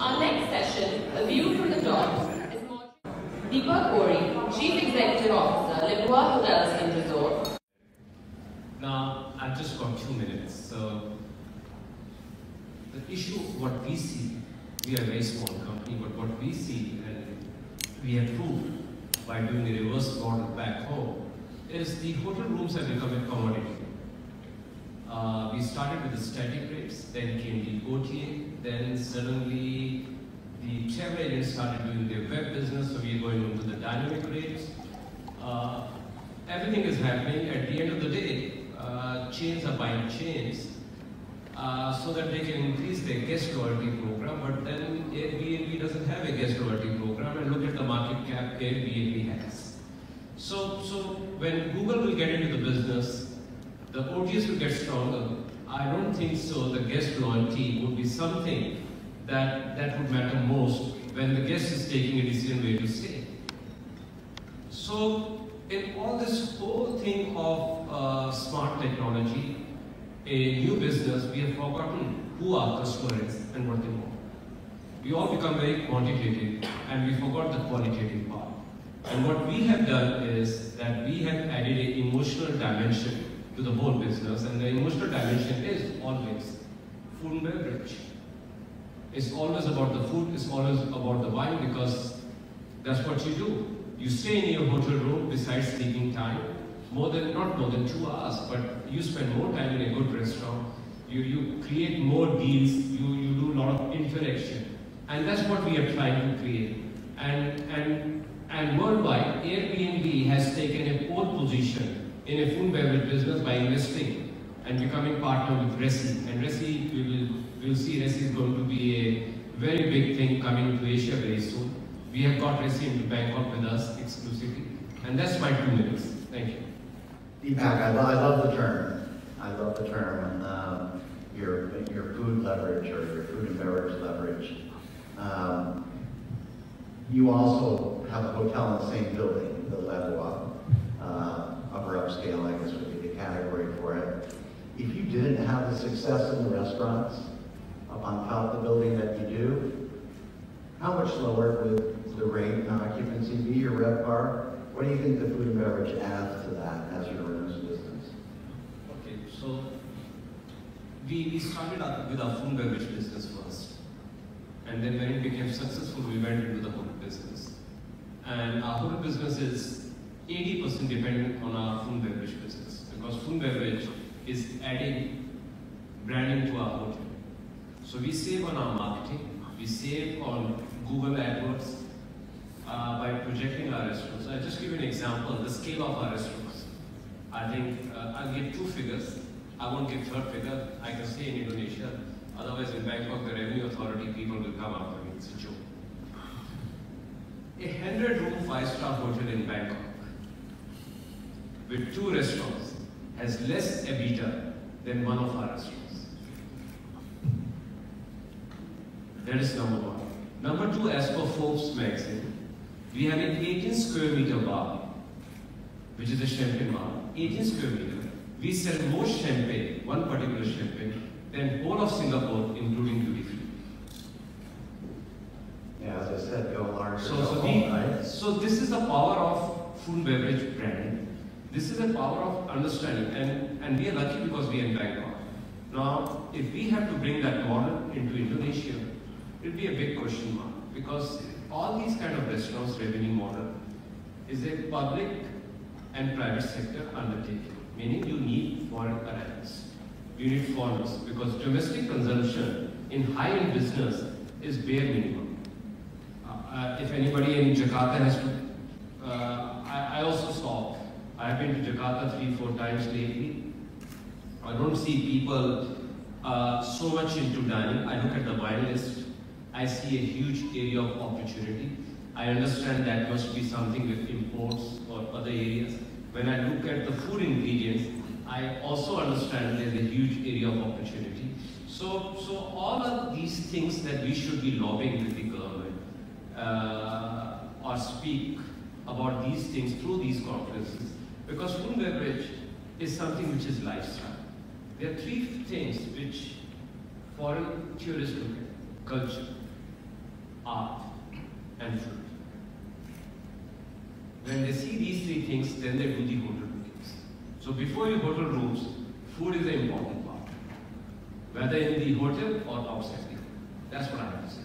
Our next session, A View from the Top, is more Deepak Ohri, Chief Executive Officer, Lebua Hotels and Resort. Now, I've just got 2 minutes. So, the issue, what we see, we are a very small company, but what we see, and we have proved by doing a reverse model back home, is the hotel rooms have become a commodity. We started with the static rates, then came the OTA, then suddenly the travel agents started doing their web business, so we are going into the dynamic rates. Everything is happening. At the end of the day, chains are buying chains so that they can increase their guest loyalty program, but then Airbnb doesn't have a guest loyalty program, and look at the market cap Airbnb has. So when Google will get into the business, the OTAs will get stronger. I don't think so the guest loyalty would be something that would matter most when the guest is taking a decision where to stay. So in all this whole thing of smart technology, a new business, we have forgotten who our customer is and what they want. We all become very quantitative and we forgot the qualitative part. And what we have done is that we have added an emotional dimension to the whole business, and the emotional dimension is always food and beverage. It's always about the food, it's always about the wine, because that's what you do. You stay in your hotel room besides sleeping time, not more than 2 hours, but you spend more time in a good restaurant, you create more deals, you do a lot of interaction. And that's what we are trying to create. And worldwide, Airbnb has taken a pole position in a food and beverage business by investing and becoming partner with Resi. And Resi, we'll see Resi is going to be a very big thing coming to Asia very soon. We have got Resi into Bangkok with us exclusively. And that's my 2 minutes. Thank you. Deepak, I love the term. I love the term, your food leverage or your food and beverage leverage. You also have a hotel in the same building, the lebua, upper upscale, I guess would be the category for it. If you didn't have the success in the restaurants up on top of the building that you do, how much lower would the rate and occupancy be, your RevPAR? What do you think the food and beverage adds to that as your rooms business? Okay, so we started with our food and beverage business first. And then when it became successful, we went into the hotel business. And our hotel business is 80% dependent on our food and beverage business, because food and beverage is adding branding to our hotel. So we save on our marketing, we save on Google AdWords by projecting our restaurants. I'll just give you an example, the scale of our restaurants. I think I'll give 2 figures. I won't give 3rd figure. I can say in Indonesia. Otherwise, in Bangkok, the revenue authority people will come after me. It's a joke. A 100-room 5-star hotel in Bangkok with 2 restaurants has less EBITDA than one of our restaurants. That is number 1. Number 2, as per Forbes magazine, we have an 18 square meter bar, which is a champagne bar. 18 square meter. We sell more champagne, one particular champagne, than whole of Singapore, including duty free. Yeah, as I said, go large. So this is the power of food and beverage branding. This is the power of understanding, and we are lucky because we are in Bangkok. Now, if we have to bring that model into Indonesia, it will be a big question mark, because all these kind of restaurants revenue model is a public and private sector undertaking, meaning you need foreign arrivals. You need foreigners, because domestic consumption in high-end business is bare minimum. If anybody in Jakarta has to, I also saw, I've been to Jakarta 3-4 times lately. I don't see people so much into dining. I look at the wine list. I see a huge area of opportunity. I understand that must be something with imports or other areas. When I look at the food ingredients, I also understand there's a huge area of opportunity. So all of these things that we should be lobbying with the government or speak about these things through these conferences, because food and beverage is something which is lifestyle. There are 3 things which foreign tourists look at: culture, art, and food. When they see these three things, then they do the hotel bookings. So before you hotel rooms, food is an important part, whether in the hotel or outside the hotel. That's what I have to say.